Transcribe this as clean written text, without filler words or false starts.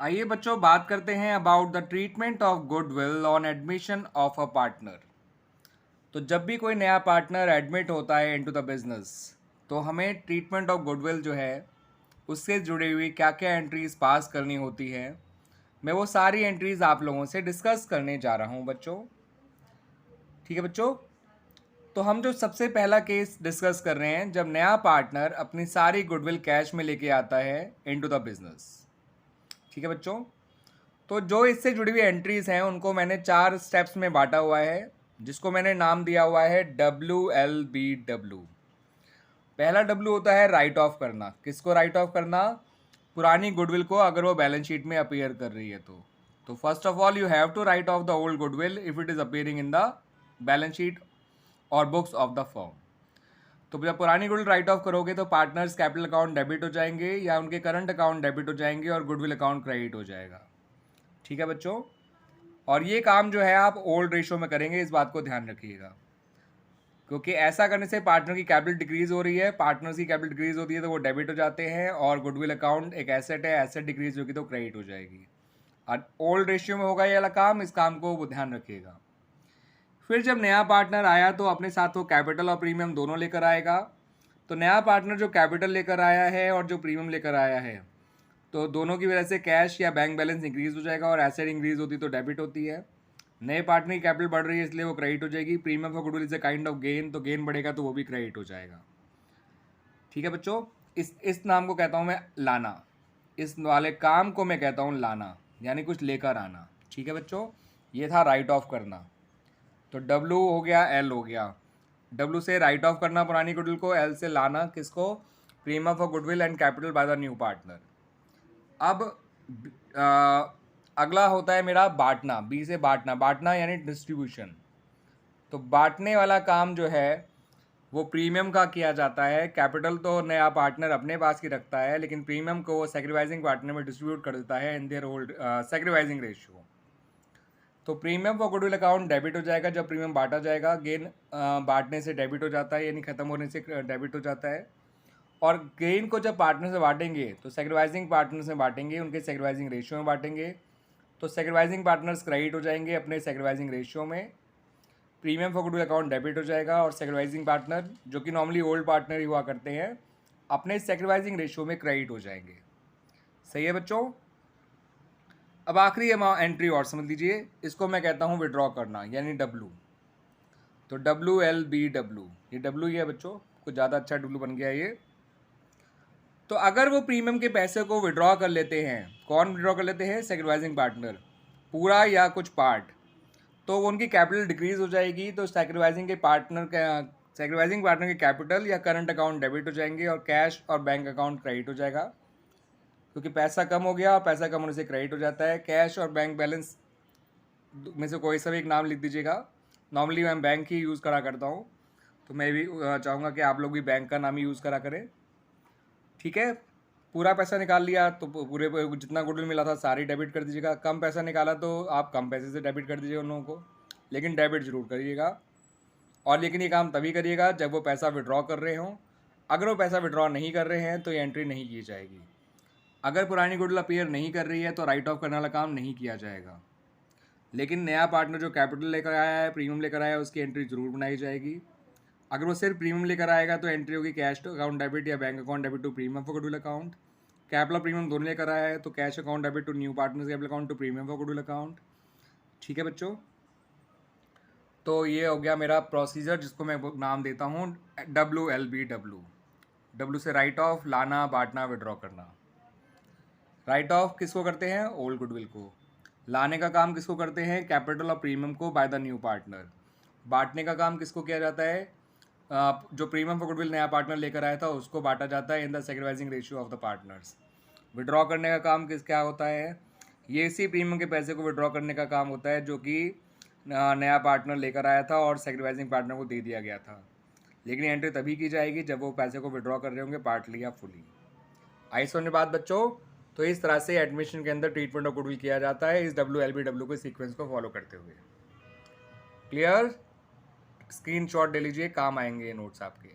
आइए बच्चों बात करते हैं about the treatment of goodwill on admission of a partner. तो जब भी कोई नया पार्टनर एडमिट होता है इनटू द बिजनेस, तो हमें ट्रीटमेंट ऑफ गुडविल जो है उससे जुड़ी हुई क्या क्या एंट्रीज पास करनी होती है, मैं वो सारी एंट्रीज आप लोगों से डिस्कस करने जा रहा हूँ बच्चों। ठीक है बच्चों, तो हम जो सबसे पहला केस डिस्कस कर रहे हैं, जब नया पार्टनर अपनी सारी गुडविल कैश में लेके आता है इनटू द बिजनेस। ठीक है बच्चों, तो जो इससे जुड़ी हुई एंट्रीज हैं उनको मैंने 4 स्टेप्स में बांटा हुआ है, जिसको मैंने नाम दिया हुआ है WLBW। पहला W होता है राइट ऑफ करना। किसको राइट ऑफ करना? पुरानी गुडविल को, अगर वो बैलेंस शीट में अपीयर कर रही है तो first of all you have to write off the old goodwill if it is appearing in the balance sheet और बुक्स ऑफ द फर्म। तो जब पुरानी गुडविल राइट ऑफ करोगे तो पार्टनर्स कैपिटल अकाउंट डेबिट हो जाएंगे या उनके करंट अकाउंट डेबिट हो जाएंगे और गुडविल अकाउंट क्रेडिट हो जाएगा। ठीक है बच्चों, और ये काम जो है आप ओल्ड रेशो में करेंगे, इस बात को ध्यान रखिएगा, क्योंकि ऐसा करने से पार्टनर की कैपिटल डिक्रीज हो रही है। पार्टनर्स की कैपिटल डिक्रीज होती है तो वो डेबिट हो जाते हैं, और गुडविल अकाउंट एक एसेट है, एसेट डिक्रीज होगी तो क्रेडिट हो जाएगी। और ओल्ड रेशियो में होगा ये वाला काम, इस काम को वो ध्यान रखिएगा। फिर जब नया पार्टनर आया तो अपने साथ वो कैपिटल और प्रीमियम दोनों लेकर आएगा। तो नया पार्टनर जो कैपिटल लेकर आया है और जो प्रीमियम लेकर आया है, तो दोनों की वजह से कैश या बैंक बैलेंस इंक्रीज हो जाएगा, और एसेट इंक्रीज होती तो डेबिट होती है। नए पार्टनर की कैपिटल बढ़ रही है इसलिए वो क्रेडिट हो जाएगी। Premium for goodwill is a kind of gain, तो गेन बढ़ेगा तो वो भी क्रेडिट हो जाएगा। ठीक है बच्चों, इस नाम को कहता हूँ मैं लाना। इस वाले काम को मैं कहता हूँ लाना, यानी कुछ लेकर आना। ठीक है बच्चों, ये था राइट ऑफ करना। तो W हो गया, L हो गया। W से राइट ऑफ करना पुरानी गुडविल को, L से लाना किसको? Premium for goodwill and capital by the new partner. अब अगला होता है मेरा बांटना। B से बांटना, बांटना यानी डिस्ट्रीब्यूशन। तो बांटने वाला काम जो है वो प्रीमियम का किया जाता है। कैपिटल तो नया पार्टनर अपने पास ही रखता है, लेकिन प्रीमियम को वो सैक्रिफाइसिंग पार्टनर में डिस्ट्रीब्यूट कर देता है in their old sacrificing ratio. तो premium for goodwill account debit हो जाएगा जब प्रीमियम बांटा जाएगा। गेन बांटने से डेबिट हो जाता है, यानी खत्म होने से डेबिट हो जाता है। और गेन को जब पार्टनर से बांटेंगे तो सैक्रिफाइसिंग पार्टनर से बांटेंगे, उनके सैक्रिफाइसिंग रेशियो में बांटेंगे। तो सैक्रिफाइसिंग पार्टनर्स क्रेडिट हो जाएंगे अपने सैक्रिफाइसिंग रेशियो में। Premium for goodwill account debit हो जाएगा, और सैक्रिफाइसिंग पार्टनर जो कि नॉर्मली ओल्ड पार्टनर ही हुआ करते हैं, अपने सैक्रिफाइसिंग रेशियो में क्रेडिट हो जाएंगे। सही है बच्चों। अब आखिरी एंट्री और समझ लीजिए, इसको मैं कहता हूँ विड्रॉ करना, यानी W। तो WLBW, ये W ही है बच्चों, कुछ ज़्यादा अच्छा W बन गया ये। तो अगर वो प्रीमियम के पैसे को विड्रॉ कर लेते हैं, कौन विड्रॉ कर लेते हैं? सैक्रिफाइसिंग पार्टनर, पूरा या कुछ पार्ट, तो वो उनकी कैपिटल डिक्रीज हो जाएगी। तो सैक्रिफाइसिंग पार्टनर के कैपिटल या करंट अकाउंट डेबिट हो जाएंगे, और कैश और बैंक अकाउंट क्रेडिट हो जाएगा, क्योंकि पैसा कम हो गया और पैसा कम होने से क्रेडिट हो जाता है। कैश और बैंक बैलेंस में से कोई सा भी एक नाम लिख दीजिएगा। नॉर्मली मैं बैंक ही यूज़ करा करता हूँ, तो मैं भी चाहूँगा कि आप लोग भी बैंक का नाम ही यूज़ करा करें। ठीक है, पूरा पैसा निकाल लिया तो पूरे जितना गुडविल मिला था सारी डेबिट कर दीजिएगा। कम पैसा निकाला तो आप कम पैसे से डेबिट कर दीजिएगा उन लोगों को, लेकिन डेबिट जरूर करिएगा। और लेकिन ये काम तभी करिएगा जब वो पैसा विड्रॉ कर रहे हों। अगर वो पैसा विड्रॉ नहीं कर रहे हैं तो ये एंट्री नहीं की जाएगी। अगर पुरानी गुडविल अपीयर नहीं कर रही है तो राइट ऑफ करने वाला काम नहीं किया जाएगा। लेकिन नया पार्टनर जो कैपिटल लेकर आया है, प्रीमियम लेकर आया है, उसकी एंट्री जरूर बनाई जाएगी। अगर वो सिर्फ प्रीमियम लेकर आएगा तो एंट्री होगी कैश टू अकाउंट डेबिट या bank account debit to premium for goodwill account. Capital और प्रीमियम दोनों लेकर आया है तो cash account debit to new partners capital account to premium for goodwill account. ठीक है बच्चों, तो ये हो गया मेरा प्रोसीजर, जिसको मैं नाम देता हूँ WLBW। W से राइट ऑफ, लाना, बांटना, विड्रॉ करना। राइट ऑफ किसको करते हैं? ओल्ड गुडविल को। लाने का काम किसको करते हैं? कैपिटल और प्रीमियम को बाय द न्यू पार्टनर। बांटने का काम किसको किया जाता है? जो प्रीमियम फॉर गुडविल नया पार्टनर लेकर आया था उसको बांटा जाता है in the sacrificing ratio of the partners. Withdraw करने का काम क्या होता है? ये इसी प्रीमियम के पैसे को विड्रॉ करने का काम होता है जो कि नया पार्टनर लेकर आया था और सैक्रिफाइसिंग पार्टनर को दे दिया गया था। लेकिन एंट्री तभी की जाएगी जब वो पैसे को विड्रॉ कर रहे होंगे पार्टली या फुली। आई समझ बात बच्चों? तो इस तरह से एडमिशन के अंदर ट्रीटमेंट ऑफ गुडविल किया जाता है, इस WLBW के सीक्वेंस को फॉलो करते हुए। क्लियर? स्क्रीनशॉट ले लीजिए, काम आएंगे ये नोट्स आपके।